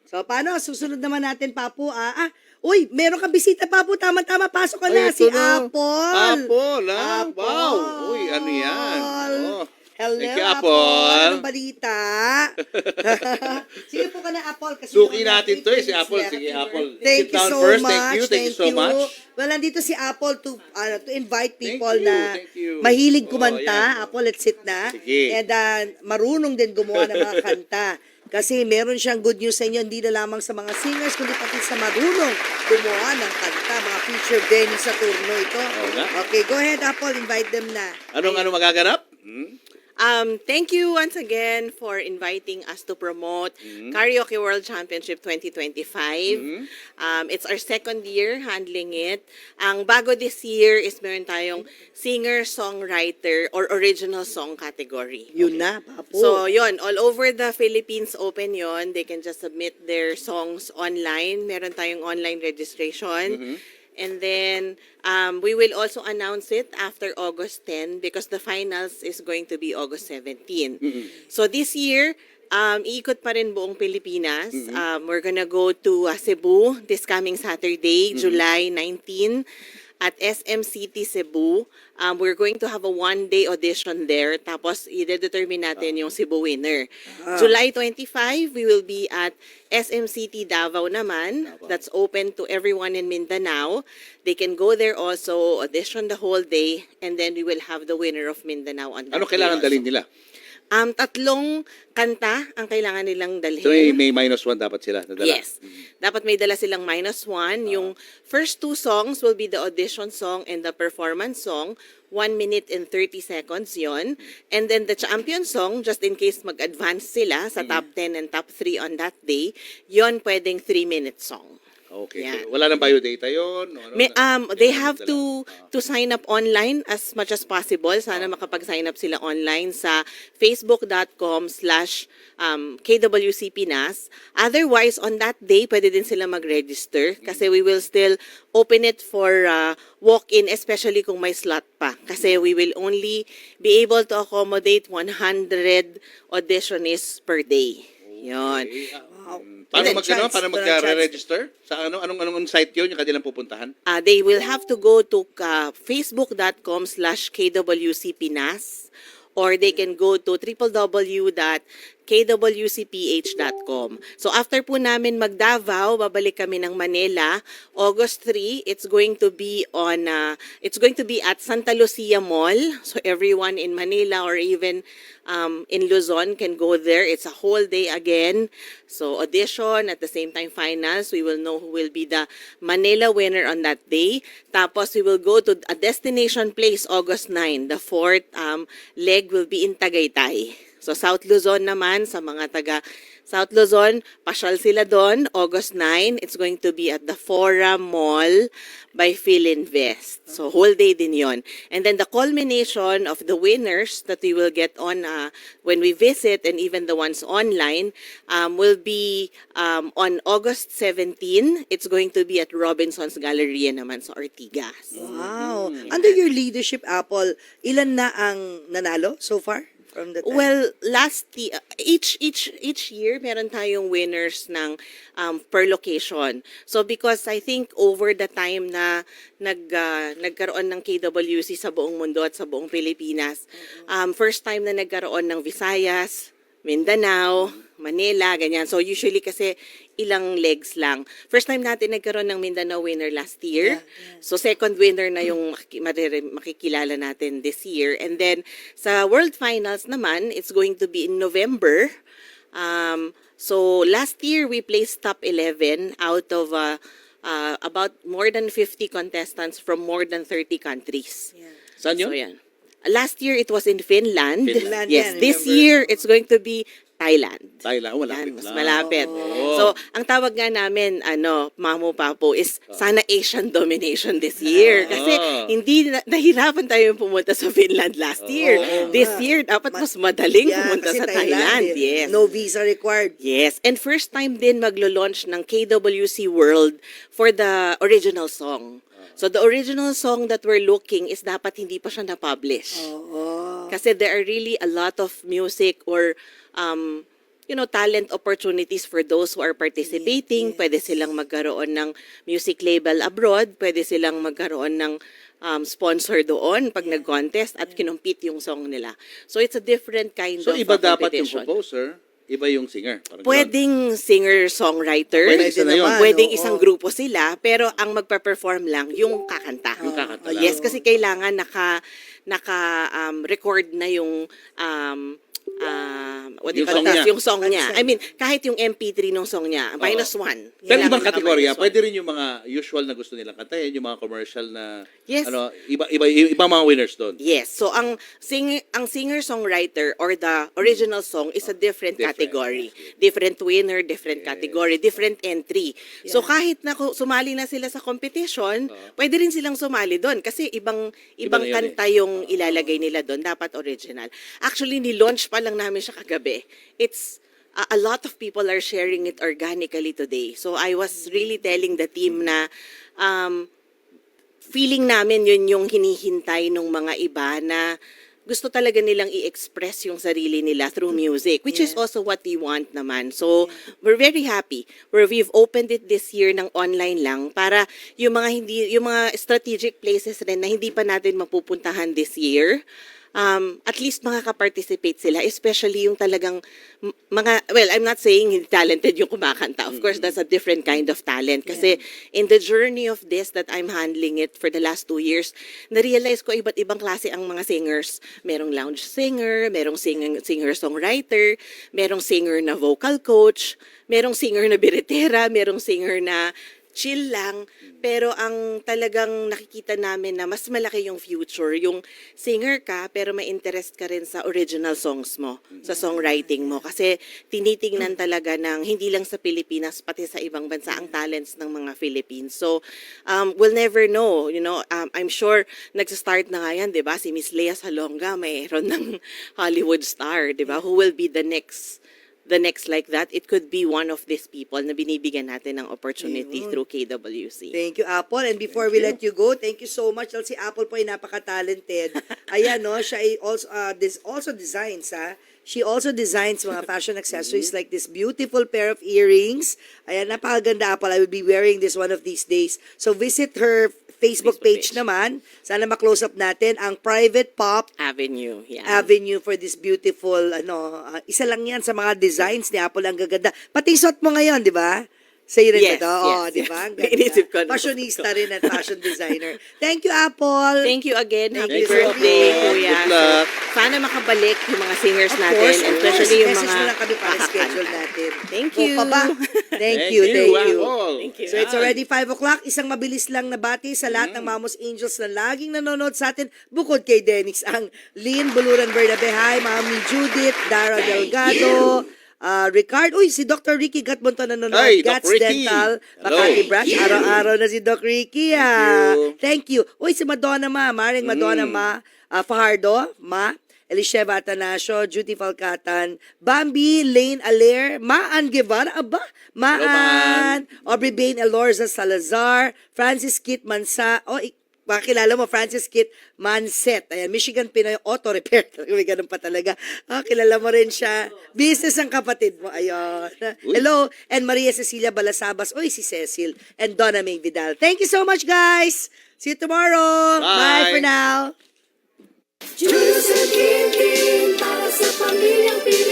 So, paano? Susunod naman natin, Papu. Uy, meron kang bisita, Papu. Tama-tama, pasok ka na. Si Apple. Apple, ha? Wow. Uy, ano yan? Oh. Hello, Thank you, Apple. Apple. Anong balita? Sige po ka na, Apple. Kasi Suki meron natin na to si 8 Apple. minutes Sige, left. Apple. Thank Sit you down so first. much. Thank you so much. Well, nandito si Apple to invite people Thank you, na thank you. mahilig Oh, kumanta. yan. Apple, let's sit na. Sige. And marunong din gumawa ng mga kanta. Kasi meron siyang good news sa inyo, hindi na lamang sa mga singers, kundi pati sa marunong gumawa ng kanta. Mga feature venue sa turno ito. Oo nga. Okay, go ahead, Apple. Invite them na. Anong magaganap? Thank you once again for inviting us to promote Karaoke World Championship 2025. It's our second year handling it. Ang bago this year is meron tayong singer-songwriter or original song category. Yun na, Papu. So, yun, all over the Philippines open yon. They can just submit their songs online. Meron tayong online registration. And then, we will also announce it after August 10 because the finals is going to be August 17. So this year, iikot pa rin buong Pilipinas. We're gonna go to Cebu this coming Saturday, July 19. At SM City, Cebu. We're going to have a one-day audition there. Tapos, i-determine natin yung Cebu winner. July 25, we will be at SM City, Davao naman. That's open to everyone in Mindanao. They can go there also, audition the whole day, and then we will have the winner of Mindanao on that Ano day kailangan also. dalhin nila? Tatlong kanta ang kailangan nilang dalhin. So may -1 dapat sila nadala. Yes. Dapat may dala silang -1. Yung first two songs will be the audition song and the performance song. 1 minute and 30 seconds yon. And then the champion song, just in case mag-advance sila sa top 10 and top 3 on that day, yon pwedeng 3-minute song. Okay. Yan. So, wala nang biodata yun? They have to sign up online as much as possible. Sana makapag-sign up sila online sa facebook.com/KWCPNAS. Otherwise, on that day, pwede din sila mag-register kasi we will still open it for walk-in, especially kung may slot pa. Kasi we will only be able to accommodate 100 auditionees per day. Yon. Paano Walang chance, paano walang chance. mag-register? Sa anong site 'yon yung kanilang pupuntahan? They will have to go to facebook.com/KWCPNAS or they can go to www.kwcph.com. So after po namin mag-Davao, babalik kami ng Manila. August 3, it's going to be at Santa Lucia Mall. So everyone in Manila or even in Luzon can go there. It's a whole day again. So audition, at the same time finals. We will know who will be the Manila winner on that day. Tapos we will go to a destination place August 9. The fourth leg will be in Tagaytay. So South Luzon naman, sa mga taga South Luzon, pasyal sila doon, August 9. It's going to be at the Fora Mall by Philinvest. So whole day din yon. And then the culmination of the winners that we will get on when we visit and even the ones online will be on August 17. It's going to be at Robinson's Galleria naman sa Ortigas. Wow. Under your leadership, Apple, ilan na ang nanalo so far? From the time? Well, each year meron tayong winners ng per location. So because I think over the time na nagkaroon ng KWC sa buong mundo at sa buong Pilipinas, first time na nagkaroon ng Visayas, Mindanao, Manila, ganyan. So usually kasi ilang legs lang. First time natin nagkaroon ng Mindanao winner last year. So second winner na yung makikilala natin this year. And then sa World Finals naman, it's going to be in November. So last year we placed top 11 out of about more than 50 contestants from more than 30 countries. Saan yun? So yan. Last year it was in Finland. Finland, Yes, yan, this remember. year it's going to be Thailand. Thailand, malapit Yan, mas lang. malapit. Oh. So, ang tawag nga namin, Mamu Papo, is sana Asian domination this year. Kasi hindi nahirapan tayo pumunta sa Finland last year. This year, dapat mas madaling pumunta kasi sa Thailand. eh. Yes. No visa required. Yes, and first time din maglo-launch ng KWC World for the original song. So the original song that we're looking is dapat hindi pa siya na-publish. Kasi there are really a lot of music or talent opportunities for those who are participating. Yes. Pwede silang magkaroon ng music label abroad. Pwede silang magkaroon ng sponsor doon pag nag-contest at kinumpit yung song nila. So it's a different kind So of iba dapat yung competition. proposer, iba yung singer. Parang ganun. Pwedeng singer-songwriter. Pwede isa na yun. Pwedeng oo. isang grupo sila, pero ang magpa-perform lang yung kakanta. Yung kakanta lang. Yes, kasi kailangan record na yung what do you Yung call song this? niya. Yung song niya. I mean, kahit yung MP3 ng song niya, -1. Pero Kailangan ibang kategorya, naka-1. pwede rin yung mga usual na gusto nilang kantahin, yung mga commercial na Yes. iba mga winners doon. Yes. So ang singer-songwriter or the original song is a different Different. category. Different winner, different category, different entry. So kahit na sumali na sila sa competition, pwede rin silang sumali doon kasi ibang Iba na yun kanta yung ilalagay nila doon, dapat original. Actually ni-launch pa lang namin siya kagabi. It's a lot of people are sharing it organically today. So I was really telling the team na feeling namin yun yung hinihintay ng mga iba na gusto talaga nilang i-express yung sarili nila through music, which is also what we want naman. So, we're very happy where we've opened it this year ng online lang para yung mga strategic places rin na hindi pa natin mapupuntahan this year, at least makaka-participate sila, especially yung talagang I'm not saying hindi talented yung kumakanta. Of course, that's a different kind of talent. Kasi in the journey of this that I'm handling it for the last 2 years, na-realize ko iba't ibang klase ang mga singers. Merong lounge singer, merong singer-songwriter, merong singer na vocal coach, merong singer na biretera, merong singer na chill lang, pero ang talagang nakikita namin na mas malaki yung future, yung singer ka, pero may interest ka rin sa original songs mo, sa songwriting mo. Kasi tinitingnan talaga ng hindi lang sa Pilipinas, pati sa ibang bansa ang talents ng mga Philippines. So, we'll never know, I'm sure nagsa-start na nga yan, di ba? Si Miss Lea Salonga, mayroon ng Hollywood star, di ba? Who will be the next like that? It could be one of these people na binibigyan natin ng opportunity through KWC. Thank you, Apple. And before we let you go, thank you so much. Si Apple po ay napaka-talented. Ayan, no? Siya ay also designs, ha? She also designs mga fashion accessories like this beautiful pair of earrings. Ayan, napakaganda, Apple. I will be wearing this one of these days. So visit her Facebook page naman. Sana ma-close up natin ang Private Pop Avenue, yeah. Avenue for this beautiful, isa lang yan sa mga designs ni Apple. Ang gaganda. Pati suot mo ngayon, di ba? Sa'yo rin Yes, ba ito? yes, Di ba? Ang ganda. Inisip ko na. Fashionista rin at fashion designer. Thank you, Apple. Thank you again. you, Happy sir. birthday, Good Kuya. luck. So, sana makabalik yung mga singers Of natin, course, and of especially course. yung Message mga mo lang kami para schedule kakakanta. natin. Thank O, you. pa ba? Thank you. Apple. Thank you. So it's already 5 o'clock. Isang mabilis lang na bati sa lahat ng Mamos Angels na laging nanonood sa atin bukod kay Dennis. Ang Lynn Buluran Bernabe, hi, Mami Judith, Dara Delgado, Ricard, si Dr. Ricky Gatbonto nanonood. Ay, Doc Gats Ricky. Dental, Hello. Makati Branch. Araw-araw na si Doc Ricky. Thank Thank you. Si Madonna Ma, Maring Madonna Ma, Fajardo, Ma, Elisheva Atanasio, Judy Falcatan, Bambi, Lane Aler, Maan Guevara, Maan, Aubrey Bain Elorza Salazar, Francis Kit Mansa, makilala mo, Francis Kit Manset. Ayan, Michigan Pinoy Auto Repair. May ganun pa talaga. Kilala mo rin siya. Business ang kapatid mo. Ayun. Hello. And Maria Cecilia Balasabas. Si Cecil. And Donna May Vidal. Thank you so much, guys. See you tomorrow. Bye Bye. for now. Diyos ang tingin para sa pamilyang Pilipinas.